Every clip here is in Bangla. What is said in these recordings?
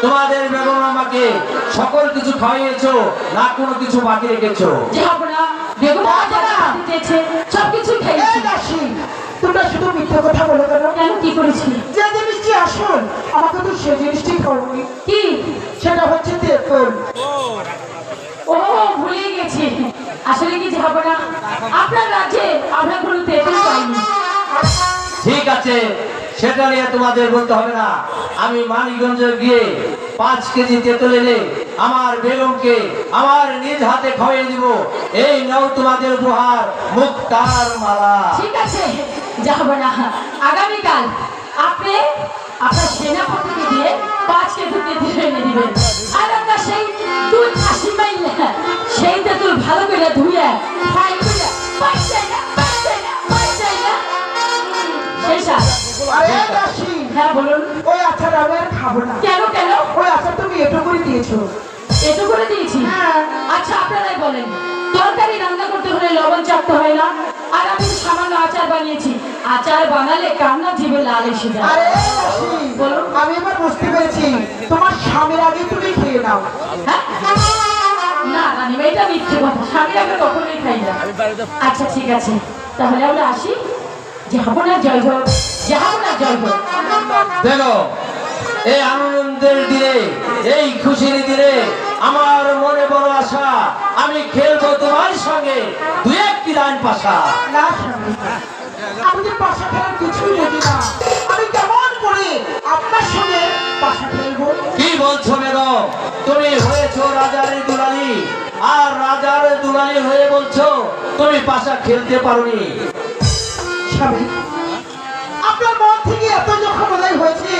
তোমাদের বেগম আমাকে সকল কিছু খাইয়েছো, না কোনো কিছু বাকি রেখেছো? যাবনা বেগম যারা দিয়েছে সব কিছু খাইয়েছি। দাসী, তোমরা শুধু মিথ্যা কথা বলো কেন? কেন কি করেছি? যে জিনিসটি আসল আমাকে তো সেই জিনিসটি করবি। কি? সেটা হচ্ছে তেঁতুল। ও ভুলে গেছি, আসলে কি যাবনা আপনার রাজ্যে আমরা কোনো তেঁতুল পাইনি। ঠিক আছে, সেটা নিয়ে তোমাদের বলতে হবে না। আমি মানিকগঞ্জে গিয়ে 5 কেজি তেঁতুল এনে আমার বেগমকে আমার নিজ হাতে খাইয়ে দিব। এই নাও তোমাদের উপহার, মুক্তার মালা। ঠিক আছে যাবনা, আগামীকাল আপনি আপনার সেনাপতিকে দিয়ে 5 কেজি তেঁতুল এনে দিবেন। আর আমরা সেই 280 মাইল সেই তেঁতুল ভালো করে ধুয়ে ফ্রাই করে পাইছাই না আরে দাসী, হ্যাঁ বলুন। ওই আচার আমি আর খাবো না। কেন কেন? ওই আচার তুমি এটো করে দিয়েছো। এতো করে দিয়েছি? হ্যাঁ। আচ্ছা আপনারাই বলেন, তরকারি রান্না করতে হলে লবণ চাপতে হয় না? আর আমি সামান্য আচার বানিয়েছি, আচার বানালে কান্না জিভে লাল এসে যায়। আরে দাসী, বলুন। আমি এবার বুঝতে পেরেছি, তোমার স্বামীর আগে তুমি খেয়ে নাও। হ্যাঁ? না রানীমা, এটা মিথ্যে কথা, স্বামীর আগে কখনোই খাই না। আচ্ছা ঠিক আছে, তাহলে আমরা আসি। যাবো না জয় হোক, যাবো না জয় হোক। দেখো, এই আনন্দের দিনে, এই খুশির দিনে আমার মনে বড় আশা, আমি খেলবো তোমার সঙ্গে 2-1টি লাইন পাশা। না স্বামী, আমি যে পাশা খেলার কিছুই বুঝি না। আমি কেমন করে আপনার সঙ্গে পাশা খেলবো? কি বলছো বেগম? তুমি হয়েছো রাজার দুলালি, আর রাজার দুলালি হয়ে বলছো তুমি পাশা খেলতে পারোনি? স্বামী, আপনার মন থেকে এত যখন বোধহয় হয়েছে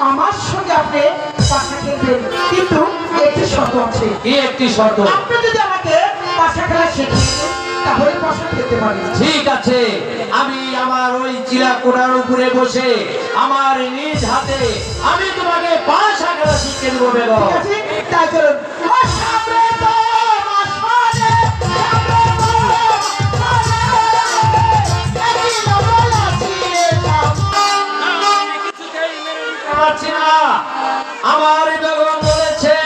আমার সঙ্গে আপনি পাশা খেলবেন, কিন্তু একটি শর্ত আছে। কি একটি শর্ত? আপনি যদি আমাকে পাশা খেলা শিখিয়ে দেন, তাহলে পাশা খেলতে পারি। ঠিক আছে, আমি আমার ওই চিরাকোঠার উপরে বসে আমার নিজ হাতে আমি তোমাকে পাশা খেলা শিখিয়ে দেবো বেগম। ঠিক আছে, তাই করুন। পারছি না, আমার বেগম বলেছে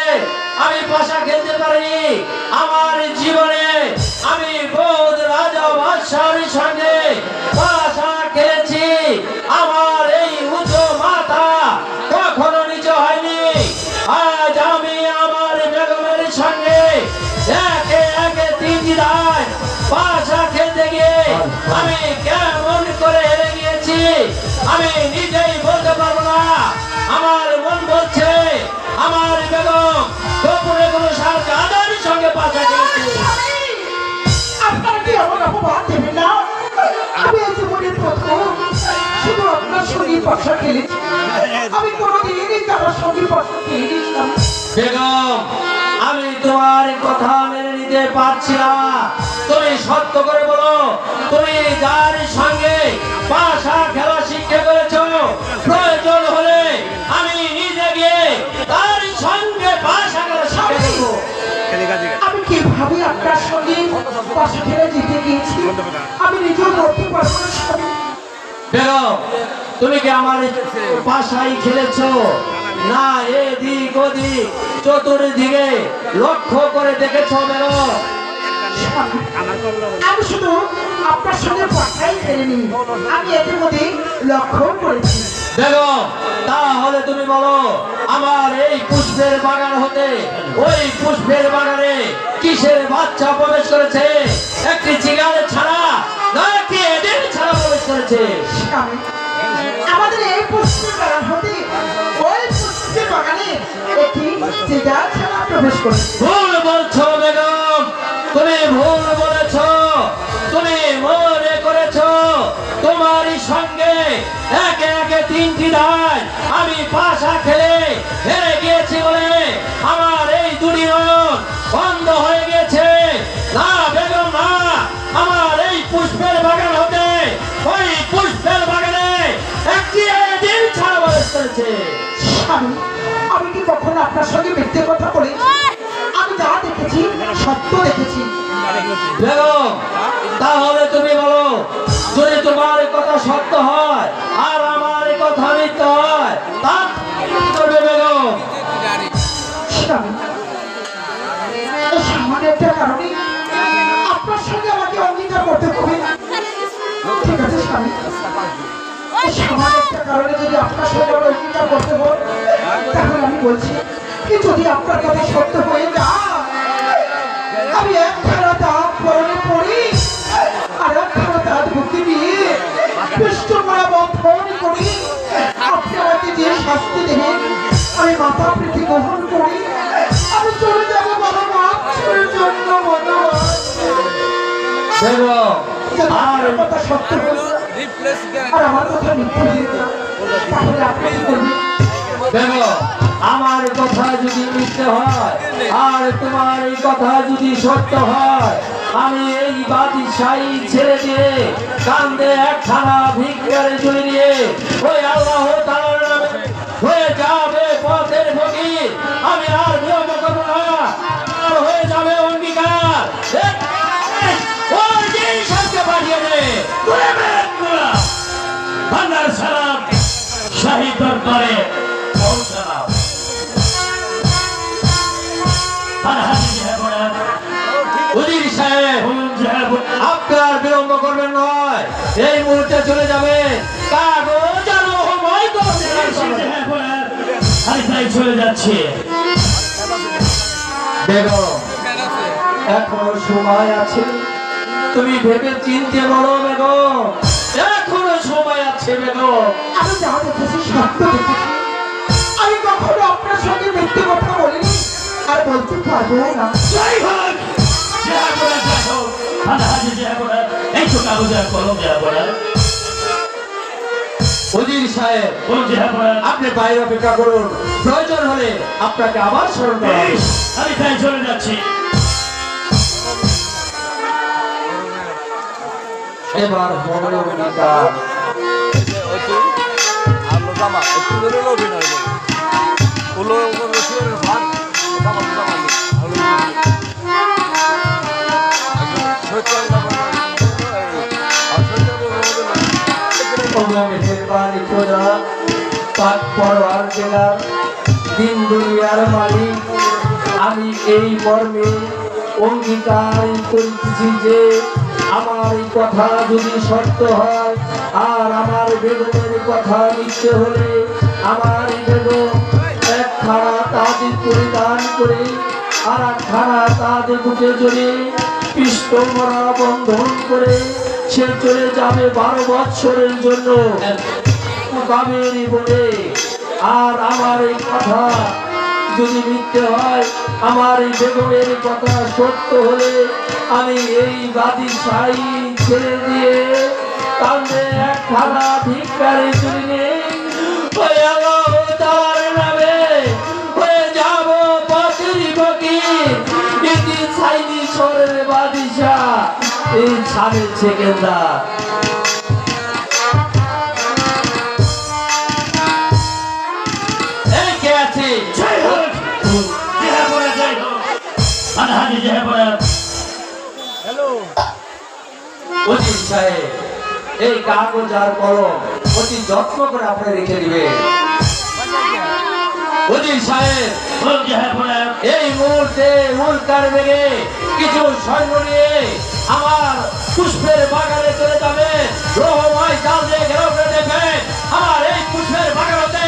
আমি পাশা খেলতে পারিনি। আমার জীবনে আমি বহুত রাজা বাদশাহের সঙ্গে পাশা খেলেছি, আমার এই উঁচু মাথা কখনো নিচু হয়নি। আজ আমি আমার বেগমের খেলেছি, আমি কোনোদিনই কারোর সঙ্গে পাশা খেলিনি স্বামী। বেগম, আমি তোমার কথা মেনে নিতে পারছি না। তুমি সত্য করে বলো, তুমি যার সঙ্গে পাশা খেলা শিক্ষা করেছো, প্রয়োজন হলে আমি নিজে গিয়ে তার সঙ্গে পাশা খেলা শিক্ষা দেবো। আমি কিভাবে আপনার সঙ্গে পাশা খেলে জিতে গিয়েছি আমি নিজেও বলতে পারবো না স্বামী। বেগম, তুমি কি আমার পাশাই খেলেছো, না এদিক ওদিক চতুর্দিকে লক্ষ্য করে দেখেছো? বেগম, স্বামী, আমি শুধু আপনার সঙ্গে পাশাই খেলিনি, আমি এর মধ্যে লক্ষ্য করেছি। বেগম, তাহলে তুমি বলো, আমার এই পুষ্পের বাগান হতে ওই পুষ্পের বাগানে কিসের বাচ্চা প্রবেশ করেছে? একটি চিগারে ছাড়া নাকি এদের ছাড়া প্রবেশ করেছে? স্বামী, আমাদের এই পুষ্পের বাগান হতে ওই পুষ্পের বাগানে একটি চিগার ছাড়া প্রবেশ করেছে। ভুল বলছো বেগম, তুমি ভুল বলেছো। তুমি মনে করেছো তোমারই সঙ্গে একে একে তিনটি দায় আমি পাশা খেলে হেরে গিয়েছি বলে আমার এই দুটি নয়ন বন্ধ হয়ে গেছে। না বেগম, না, আমার এই পুষ্পের বাগান হতে ওই পুষ্পের বাগানে একটি দিন ছাড়া প্রবেশ করেছে। স্বামী, আমি কি কখনো আপনার সঙ্গে মিথ্যে কথা বলি? আমি যা দেখেছি সত্য দেখেছি। বেগম, তাহলে তুমি বলো, যদি তোমার কথা সত্য হয় আর আমার কথা মিথ্যা হয়, তা কি করবে বেগম? স্বামী, এই সামান্য একটা কারণে আপনার সঙ্গে আমাকে অঙ্গীকার করতে হবে। ঠিক আছে স্বামী, এই সামান্য একটা কারণে যদি আপনার সঙ্গে আমার অঙ্গীকার করতে হয়, তাহলে আমি বলছি কি যদি আপনার কথা সত্য হয়ে যায়, আমি একখানা দাঁত পরনে পড়ি আর একখানা দাঁত বুকে দিয়ে পৃষ্ঠ করা বন্ধন করি, আপনি আমাকে যে শাস্তি দেবেন আমি মাথা প্রীতি গ্রহণ করি, আমি চলে যাবো বাবা মাছের জন্য বনবাস। বেগম, যদি আর আপনার কথা সত্য হয়ে যায় আর আমার কথা মিথ্যে হয়ে যায়, তাহলে আপনি কি করবেন? বেগম, আমার কথা যদি মিথ্যে হয় আর তোমার এই কথা যদি সত্য হয়, আমি এই বাতি সাই ছেড়ে দিয়ে কান্দে একখানা ভিক্ষারে চলে দিয়ে ওই আল্লাহ তাআলার নামে হয়ে যাবে পথের ফকির। আমি আর বিলম্ব করবো না, আর হয়ে যাবে অঙ্গীকার। ওই দিন সবকে পাঠিয়ে দে, তুলে বেড়ে ভান্ডার সালাম শাহী দরবারে পৌঁছালাম। উজির সাহেব, আপনার বিলম্ব করবেন নয়, এই মুহূর্তে চলে যাবেন। কাগজ আর রহময় চলে যাচ্ছে। বেগম, এখনো সময় আছে, তুমি ভেবে চিনতে বলো বেগম, এখনো সময় আছে বেগম। আমি যা দেখেছি সত্য দেখেছি, আমি কখনো আপনার সঙ্গে মিথ্যে কথা বলিনি আর বলতে পারবো না। যাই হোক, যা করে দেখো, হাজার যা করে এই তো কাগজে কলম যা করে। উজির সাহেব, আপনি বাইরে অপেক্ষা করুন, প্রয়োজন হলে আপনাকে আবার স্মরণ করা হবে। আমি তাই চলে যাচ্ছি। এবার হবে অভিনেতা মেহেরবানি খোদা, পাক পরওয়ার জেলার দিন দুনিয়ার মালিক, আমি এই মর্মে অঙ্গীকার করিতেছি যে আমার এই কথা যদি সত্য হয় আর আমার বেগমের কথা মিথ্যে হলে আমার বেগম একখানা তাদের পরিধান করে আর একখানা তাদের বুকে জড়ে পিষ্ট মরা বন্ধন করে সে চলে যাবে 12 বৎসরের জন্য কাবেরী বলে। আর আমার এই কথা যদি মিথ্যে হয়, আমার এই বেগমের কথা সত্য হলে আমি এই বাদী সাই ছেড়ে দিয়ে কান্দে একখানা ভিক্ষারে চলে ওই তার নামে হয়ে যাব পথের ফকির ইতি ছাইনি সরের বাদিশা এই ছাড়ের ছেকেদার এই কে আছে জয় হোক জয় হোক জয় হোক আনহানি জয় হোক অজিত সাহেব এই কাগজ আর কলম অতি যত্ন করে আপনি রেখে দিবেন অজিত সাহেব হোক জয় হোক এই মুহূর্তে উল্কার বেগে কিছু সৈন্য নিয়ে আমার পুষ্পের বাগানে চলে যাবে রোহময় জাল দিয়ে ঘেরাও করে দেখবেন আমার এই পুষ্পের বাগানতে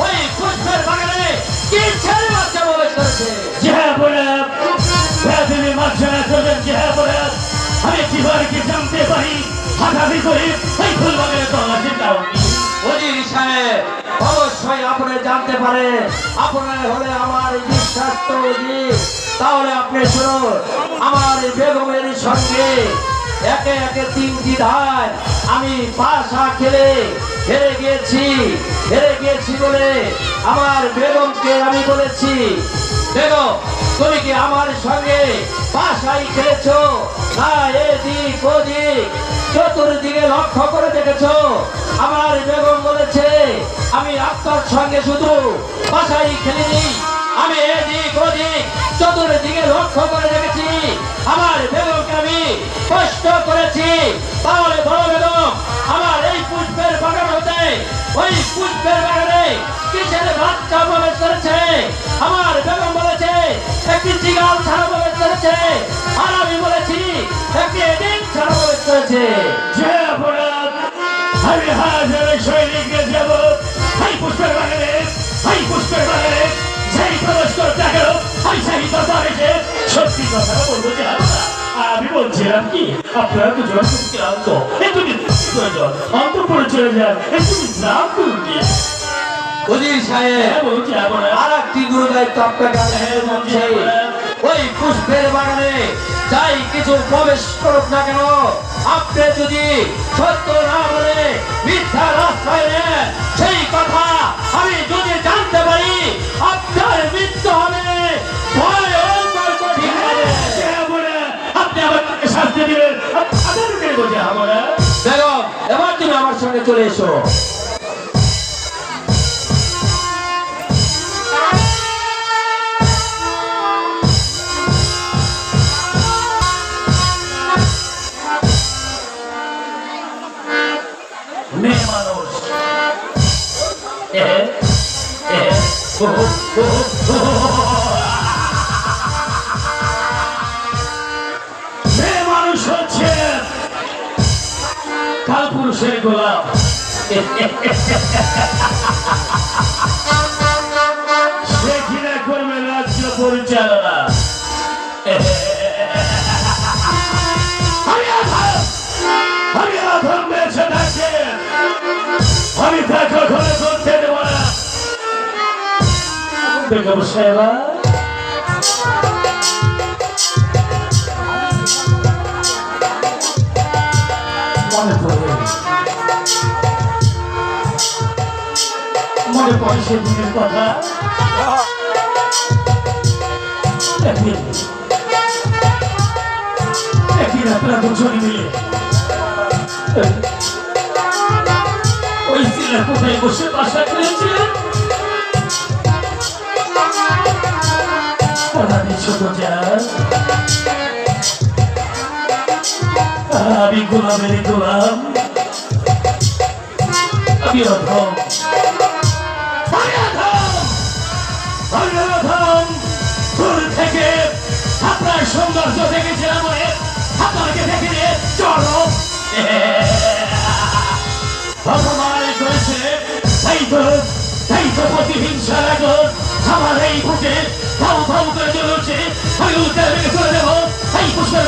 ওই পুষ্পের বাগানে কি ছেলে বাচ্চা প্রবেশ করেছে জয় হোক তুমি মাঝখানে চলেন জয় হোক আমি কিভাবে কি জানতে পারি হাঁটাহাঁটি করে এই ফুল বাগানে তল্লাশি কারণ অজিত সাহেব অবশ্যই আপনি জানতে পারেন আপনার হলে আমার বিশ্বাস তো অজিত তাহলে আপনি শুনুন আমার এই বেগমের সঙ্গে একে একে 3টি ধার আমি পাশা খেলে হেরে গিয়েছি বলে আমার বেগমকে আমি বলেছি বেগম তুমি কি আমার সঙ্গে পাশাই খেলেছো না এদিক ওদিক চতুর্দিকে লক্ষ্য করে দেখেছো আমার বেগম বলেছে আমি আপনার সঙ্গে শুধু পাশাই খেলিনি আমি এদিক ওদিক চতুর্দিকে লক্ষ্য করে দেখেছি আমার বেগমকে আমি কষ্ট করেছি তাহলে বড় বেগম আমার এই পুষ্পের বাগান হতে ওই পুষ্পের বাগানে কিসের বাচ্চা প্রবেশ করেছে আমার বেগম বলেছে একটি জিগাল ছাড়া প্রবেশ করেছে আর আমি বলেছি একটি এদিক ছাড়া প্রবেশ করেছে জয় হোক আমি হাজার সৈনিককে যাব এই পুষ্পের বাগানে সেই প্রবেশ করতে গেল আমি সেই কথা রেখে সত্যি কথা বলবো যে আমি বলছিলাম কি আপনারা দুজন খুব ক্লান্ত একটু প্রয়োজন অন্তঃপুরে চলে যান একটু বিশ্রাম করুন অজিত সাহেব বলছি আর একটি গুরু দায়িত্ব আপনাকে আমি দিয়ে যাচ্ছি। ওই পুষ্পের বাগানে যাই কিছু প্রবেশ করুক না কেন আপনি যদি সত্য না বলে মিথ্যা রাস্তায় নেন সেই কথা আমি যদি জানতে পারি আপনার মৃত্যু হবে ভয়ঙ্কর কঠিন হবে। আপনি আমাকে শাস্তি দিবেন আপনাদের বোঝা আমরা বেগম এবার তুমি আমার সঙ্গে চলে এসো মেয়ে মানুষ মেয়ে মানুষ হচ্ছে কালপুরুষের গোলাম সে কিনা করবে রাজ্য পরিচালনা আমি আধম বেঁচে থাকি আমি তা কখনো করতে দেব না বেগম সাহেবা মনে পড়ে সেদিনের কথা একদিন আপনারা দুজনে মিলে ওই সিলের কোথায় বসে বাসা করেছিলেন ছোট আমি গোলামের গোলাম আমি অধম দূর থেকে আপনার সৌন্দর্য দেখেছিলাম আপনাকে দেখে নিয়ে চলো ভগবান করেছে তাই তো প্রতিহিংসা লাগলো আমার এই বুকে ধাউ ধাউ করে চলেছে আমি উত্তর দিকে চলে যাবো এই পুষ্পের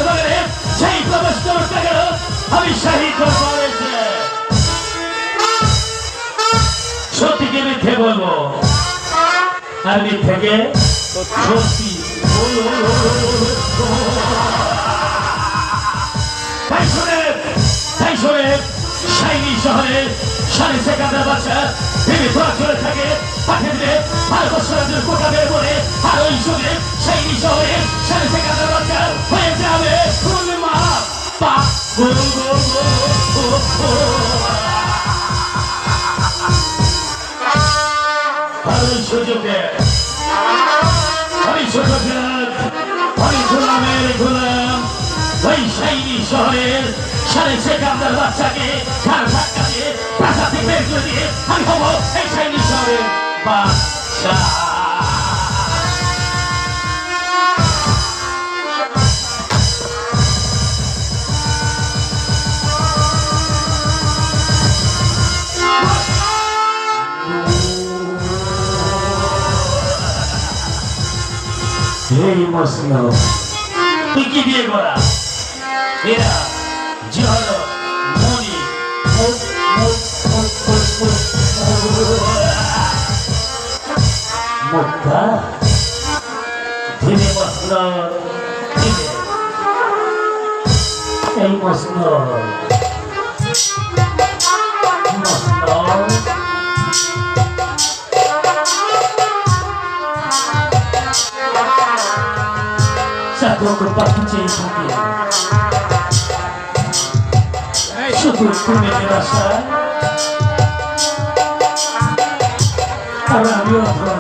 বাগানে সেই প্রবেশ করতে গেল আমি সাহিত্য করেছে সত্যিকে মিথ্যে বলবো আর মিথ্যেকে সত্যি তাই শোনে সাইনি শহরে সাড়ে সেকেন্ডের বাচ্চা ভেবে ধরা চলে থাকে পাঠিয়ে দিলে ভারতবর্ষ রাজ্যের কোটা বের করে আর ওই সঙ্গে সেই শহরে সাড়ে সেকেন্ডের বাচ্চা হয়ে যাবে মা পা গো গো গো আর ওই সুযোগে আমি ছোট আমি গোলামের গোলাম ওই সাইনি শহরের সাড়ে সেকেন্ডের বাচ্চাকে ঘাড় ধাক্কা দিয়ে প্রাসাদ থেকে বের করে দিয়ে আমি হবো এই সাইনি শহরের বাচ্চা এই মসল তুই কি দিয়ে করা এরা জল মনি মুক্তা ধীরে মসল এই মসল Satu berpacu saja. Syukur kami merasa Orang biasa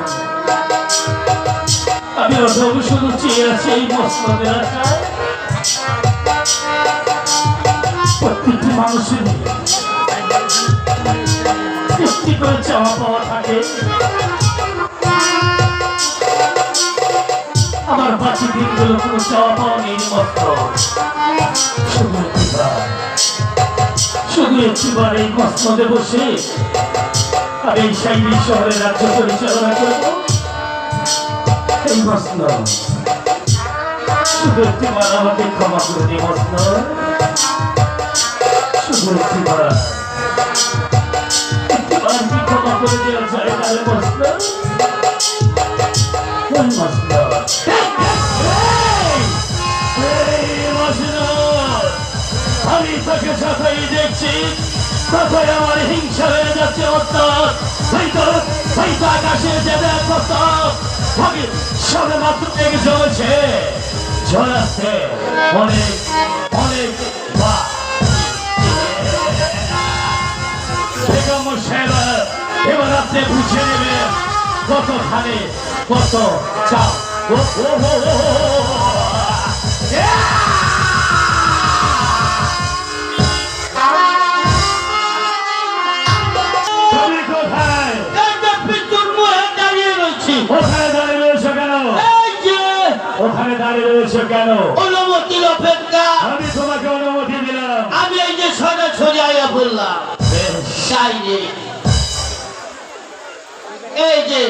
Kami orang bersyukur cia-cia Muslim merasa Petitu manusia Petitu berjawab bahawa থাকে আমার বাকি দিনগুলো কোনো চাওয়া নেই মাত্র শুধু একটিবার এই মসনদে বসে আর এই সাইনি শহরের রাজ্য পরিচালনা করব এই মসনদ শুধু একটিবার আমাকে ক্ষমা করে দিই মসনদ শুধু একটিবার কি ক্ষমা করে দেওয়া যায় তাহলে মসনদ আমি তাকে যতই দেখছি ততই আমার হিংসা হয়ে যাচ্ছে হয়তো আকাশে যেতে সবে মাত্র থেকে জ্বলছে জ্বলাচ্ছে অনেক অনেক এবার আপনি বুঝে নেবে কতখানে কত চাও তুমি কোথায় দাঁড়িয়ে রয়েছি ওখানে দাঁড়িয়ে রয়েছে কেন ওখানে দাঁড়িয়ে রয়েছে কেন অনুমতির অপেক্ষা আমি তোমাকে অনুমতি দিলাম আমি এই যে সরাসরি আয়া বললাম সাইরে এই যে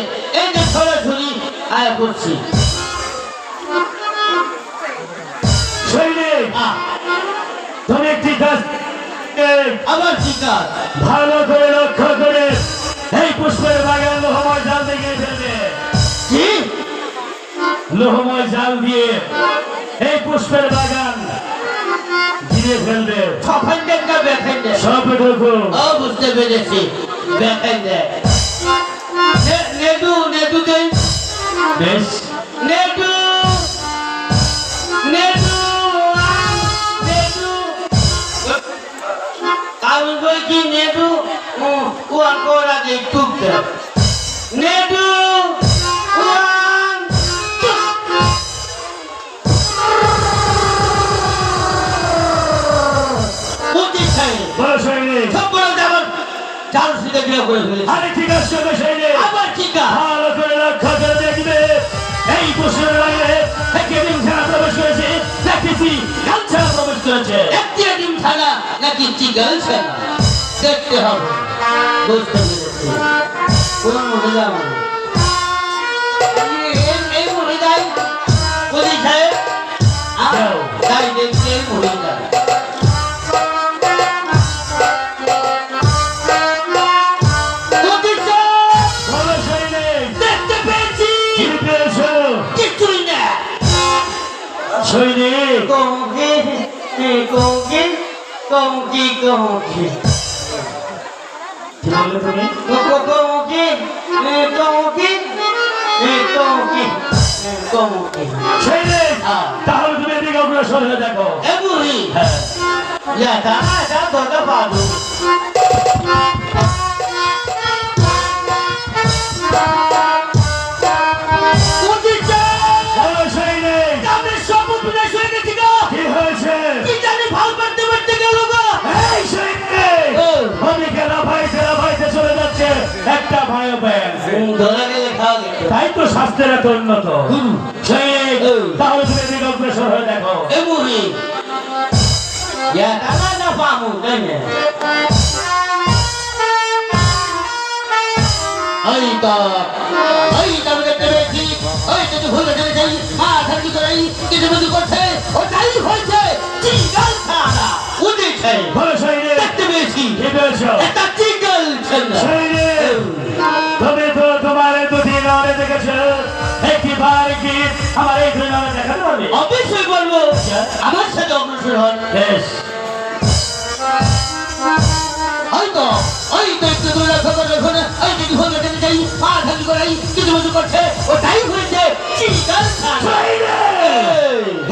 সরাসরি আয়া করছি সৈনিক তুমি একটি কাজ আবার শিকার ভালো করে লক্ষ্য করে এই পুষ্পের বাগান লোহময় জাল দিয়ে ফেলবে কি লোহময় জাল দিয়ে এই পুষ্পের বাগান ঘিরে ফেলবে ছফাইন্ডের না ব্যাখাইন্ডের সব ঢুকু ও বুঝতে পেরেছি ব্যাখাইন্ডের নেদু দেই বেশ নেদু কারণ বই কি নেদু ওয়ান কর আগে টুক দে নেদু ওয়ান বুদ্ধি খাই বড় সৈনিক সব বড় যাবার চাল সিধে গিয়ে করে ফেলেছে আরে ঠিক আছে সৈনিক আবার টিকা ভালো করে লক্ষ্য করে দেখবে এই পুষ্পের বাগানে একে দিন ছাড়া প্রবেশ করেছে দেখতেছি কাল ছাড়া প্রবেশ করেছে একটি ডিম ছানা নাকি চিগল ছানা দেখতে হবে বুঝতে পেরেছি কোন মহিলা মানে এই মহিলাই বলি সাহেব তাই দেখছি এই মহিলা বড় সৈনিক দেখতে পেয়েছি কি পেয়েছো কিছুই না সৈনিক কমকি কি বললে তুমি? সেই রে, তাহলে তুমি এদিকে অগ্রসর হয়ে দেখো। হ্যাঁ, বলো সেই রে, কি হয়েছে? এই সেই রে, ওদিকে লাফাইতে চলে যাচ্ছে একটা ভাই ব্যাগ। তাই তো স্বাস্থ্যের এত উন্নত। সেই রে, তাহলে তুমি এদিকে অগ্রসর হয়ে দেখো। বলো সেই রে, কি পেয়েছো? সেই রে, তুমি তো তোমার দুদিন আগে দেখেছো, একবার কি আমার এই দুই নামে দেখাতে পারবে? অবশ্যই বলবো, আমার সাথে অগ্রসর হন। বেশ, হয়তো একটু দূরে খবর রাখুন, এই যদি ভুলে যেতে চাই, পা ঢাকি করাই কিছু কিছু করছে, ওটাই হয়েছে চিড়িয়াখানা। সেই রে,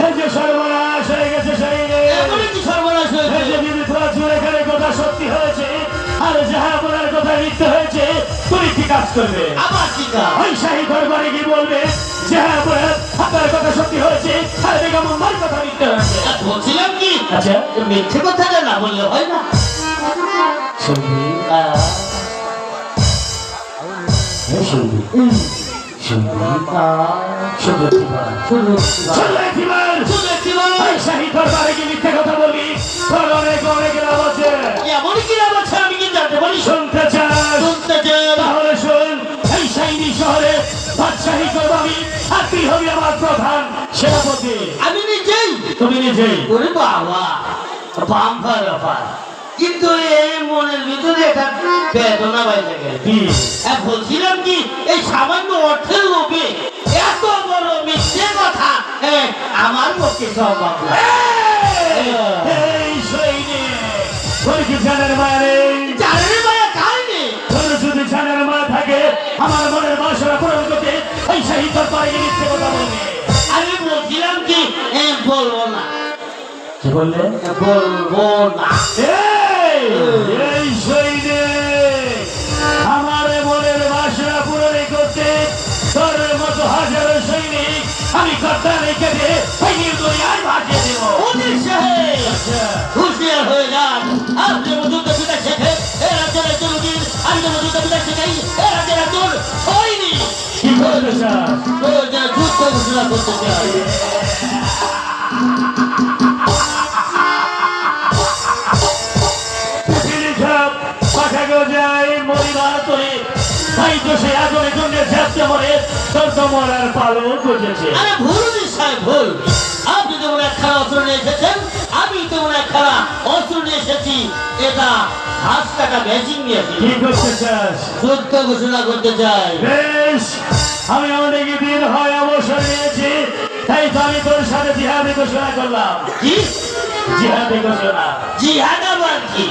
এই যে সর্বনাশ হয়ে গেছে সেই রে। এমনই কি সর্বনাশ হয়েছে? এই যে বিবিধরা চুরেখানের কথা সত্যি হয়েছে, আর যাহা বলার কথা মিথ্যে হয়েছে, তুমি কি কাজ করবে? আবার কি কাজ? ওই শাহী দরবারে গিয়ে বলবে যাহা বলার আপনার কথা সত্যি হয়েছে, আর বেগম আমার কথা মিথ্যে হয়েছে। আর বলছিলাম কি, আচ্ছা, মিথ্যে কথাটা না বললে হয় না। শুনবি? শুনবি? শাহী দরবারে গিয়ে মিথ্যে কথা বলবি, তোর অনেক লাভ আছে। এমন কি নাম আছে আমি কি জানতে পারি? শুনতে চাস? তাহলে শোন, এই শাহী শহরে বাদশাহী করবো আমি, আর তুই হবি আমার প্রধান সেনাপতি। আমি নিজেই। তুমি নিজেই? ওরে বাবা, বাম্পার ব্যাপার। কিন্তু এই মনের ভিতরে একটা বেদনা বাইরে গেল। কি? বলছিলাম কি, এই সামান্য অর্থের লোভে এত বড় মিথ্যে কথা আমার পক্ষে সম্ভব না। এই সৈনিক, তোর কি জানার মায়া নেই? জানেন ভাইয়া কারণে তোর যদি জানার মায়া থাকে, আমার মনের বাসনা পূরণ করতে এই শাহী দরবারে গিয়ে মিথ্যে কথা বলবি। আমি বলছিলাম কি, বলবো না। কি বললে? বলবো না। এই সৈনিক, আমার মনের বাসনা পূরণ করতে তোর মতো হাজারো সৈনিক আমি কথা রেখে দিয়ে এই দুনিয়ায় ভাসিয়ে দেব। ওদের সাহেব হুঁশিয়ার হয়ে যান। আপনি যুদ্ধ বিদ্যা শেখে এ রাজ্যের একজন উকিল, আমি যেমন যুদ্ধ বিদ্যা শেখাই এ রাজ্যের একজন সৈনিক। কি করতে চাস? প্রয়োজনে যুদ্ধ ঘোষণা করতে চাই। পাখা গজায় মরিবার তোরে, তাই তো সে আগুনে গুন্ডে ঝাপতে মরে তোর তো মরার পালন করছে। আরে ভুল নিশ্চয় ভুল। আপনি যেমন একখানা অস্ত্র নিয়ে এসেছেন, আমি তেমন একখানা অস্ত্র নিয়ে এসেছি। এটা 10 টাকা ম্যাচিং নিয়ে এসেছি। কি করতে চাস? যুদ্ধ ঘোষণা করতে চাই। বেশ, আমি অনেক দিন হয় অবসর নিয়েছি, তাই তো আমি তোর সাথে জিহাদি ঘোষণা করলাম। কি জিহাদি ঘোষণা? জিহাদ আবার কি?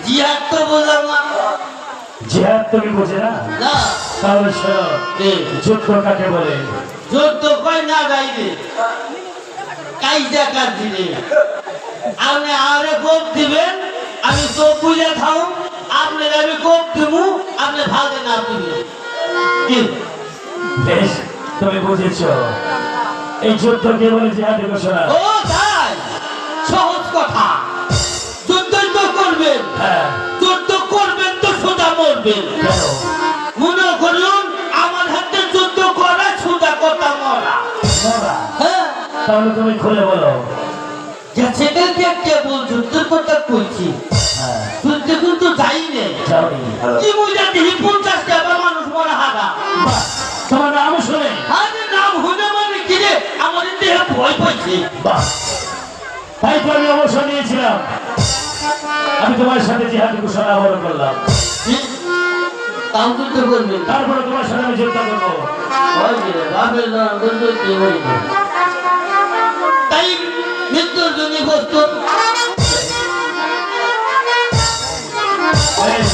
জিহাদ তো বললাম না। জিহাদ তুমি বুঝে না? না, তাহলে শোনো, যুদ্ধ কাকে বলে? যুদ্ধ কয় না গাইবে কাইজা কার দিলে আপনি আরে কোপ দিবেন, আমি চোখ বুঝে খাও, আপনি আমি কোপ দিব, আপনি ভাগে না দিবেন। বেশ, তুমি বুঝেছ। এই যুদ্ধ কে বলে জিহাদি ঘোষণা? ও তাই, সহজ কথা। যুদ্ধ তো করবেন, হ্যাঁ। যুদ্ধ করবেন তো সোজা মরবেন। কেন? মনে করুন আমার হাতে যুদ্ধ করা সোজা কথা মরা। মরা? হ্যাঁ, তাহলে তুমি খুলে বলো। সেটাকে কেবল যুদ্ধের কথা কইছি, হ্যাঁ, যুদ্ধে কিন্তু যাই নেই। যাওনি। কি বুঝা দিই 50 টাকা মানুষ মরা হাগা। বাহ, তোমার নাম শুনে আরে নাম হলে মানে কি রে, আমাদের দেহে ভয় পাইছে। বাহ, তাই তো আমি অবসর নিয়েছিলাম। আমি তোমার সাথে জিহাদি ঘোষণা আবরণ করলাম। তাও যুদ্ধ করবেন, তারপরে তোমার সাথে আমি যুদ্ধ করবো। ভয় দিলে বাপের নাম বলতে কি হইবে। তাই মৃত্যুর জন্য প্রস্তুত। বেশ,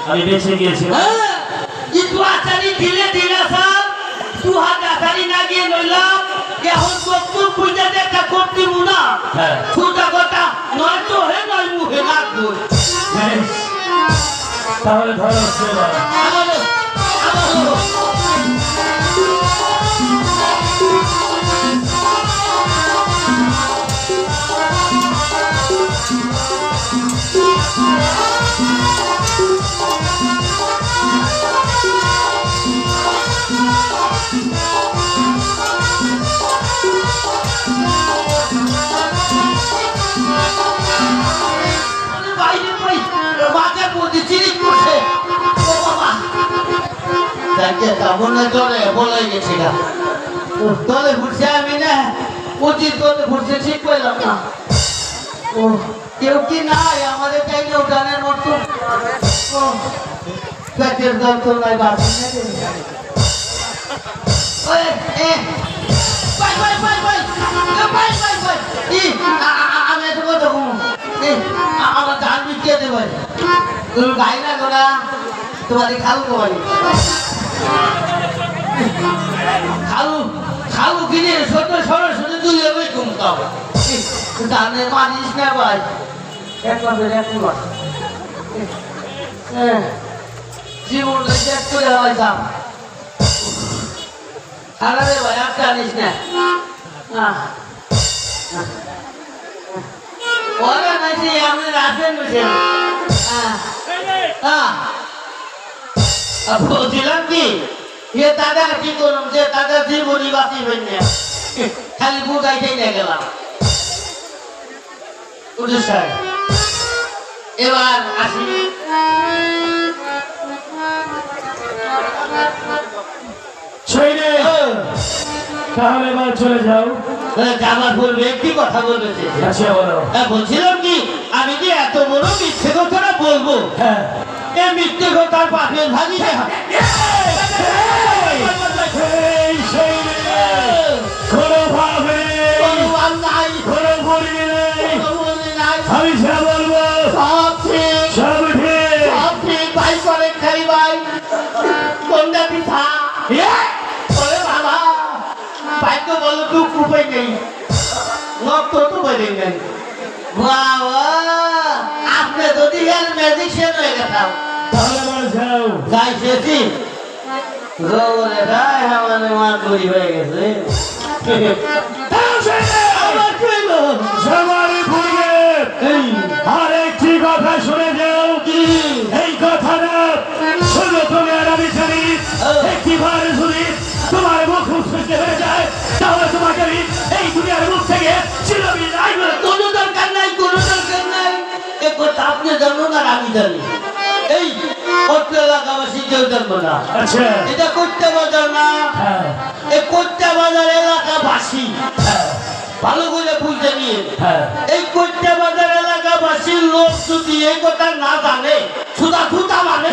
আমি বেঁচে গিয়েছিলাম। হ্যাঁ, কি দুয়াচারি দিলে দিলে সব দুহাত আচারি না গিয়ে নইলাম এখন কপ্তুর পূজাতে একটা করতে মুনা হ্যাঁ। সুটা কথা নয় তো হে নয় মুখে লাগবো বেশ, তাহলে ধরো ছেলে। আমারও আমারও বাইরে ভাই মাথার মধ্যে চিরিক করছে ও বাবা তাকে কামনে জলে বলে গেছে গা তলে ঘুরছে আমি না উচিত তলে ঘুরছে ঠিক পেলাম না ও কেউ কি নাই আমাদের চাইলে উঠানের মতো ও পেটের দল তো নাই বাড়ছে না রে ওই এ bye bye bye bye bye bye bye ই আমি এত কথা কম আমার ধান বিকিয়ে দেবে তুমি গাই না গোলা তোমার খালু তোমারি খালু খালু কিনে ছোট সরাসরি তুই যাবে ঘুমতাম ধানে মারিস না ভাই এক জীবন চেক করে হয়তাম খালা রে ভাই আর জানিস না ওরা নাকি আমি রাখেন বসেন বলছিলাম কি এ দাদা কি করলাম যে দাদা জীবনী বাঁচি না খালি বুঝাইতেই না গেলাম এবার আসি ছেলে, তাহলে এবার চলে যাও। যাবার বলবে একটি কথা বলবে আচ্ছা বলো। বলছিলাম কি আমি যে এত বড় মিথ্যে কথাটা বলবো হ্যাঁ। এই মিথ্যে কথার পাশে ভাবি এই সেই কোনোভাবে নাই কোনো ভুলি নেই। নাই আমি যা বলবো সব ঠিক সব ঠিক। সব ঠিক ভাই করে খাই ভাই কোনটা পিঠা বলে বাবা ভাগ্য বলো তুই উপায় নেই নক্ত তো বলে নেই বাবা আপনি যদি এর ম্যাজিশিয়ান হয়ে গেতাম তাহলে এবার যাও। যাই শেষি গৌরে গায়ে আমাদের মা তৈরি হয়ে গেছে আবার কইল সবার পূর্বে আর একটি কথা শুনে যাও। কি এই কথাটা শুধু তুমি আর আমি জানি। একটিবার যদি তোমার মুখ উৎসৃষ্ট হয়ে যায় তাহলে তোমাকে আমি এই দুনিয়ার মুখ থেকে চিরবিদায় করে দেব। কোনো দরকার নাই কোনো দরকার নাই এ কথা আপনি জানুন আর আমি জানি এই অত্র এলাকাবাসী কেউ জানবো না আচ্ছা। এটা করতে বাজার না হ্যাঁ, এই করতে বাজার এলাকাবাসী হ্যাঁ, ভালো করে বুঝতে নিয়ে হ্যাঁ। এই করতে বাজার এলাকাবাসীর লোক যদি এই কথা না জানে সুদা ধুতা মানে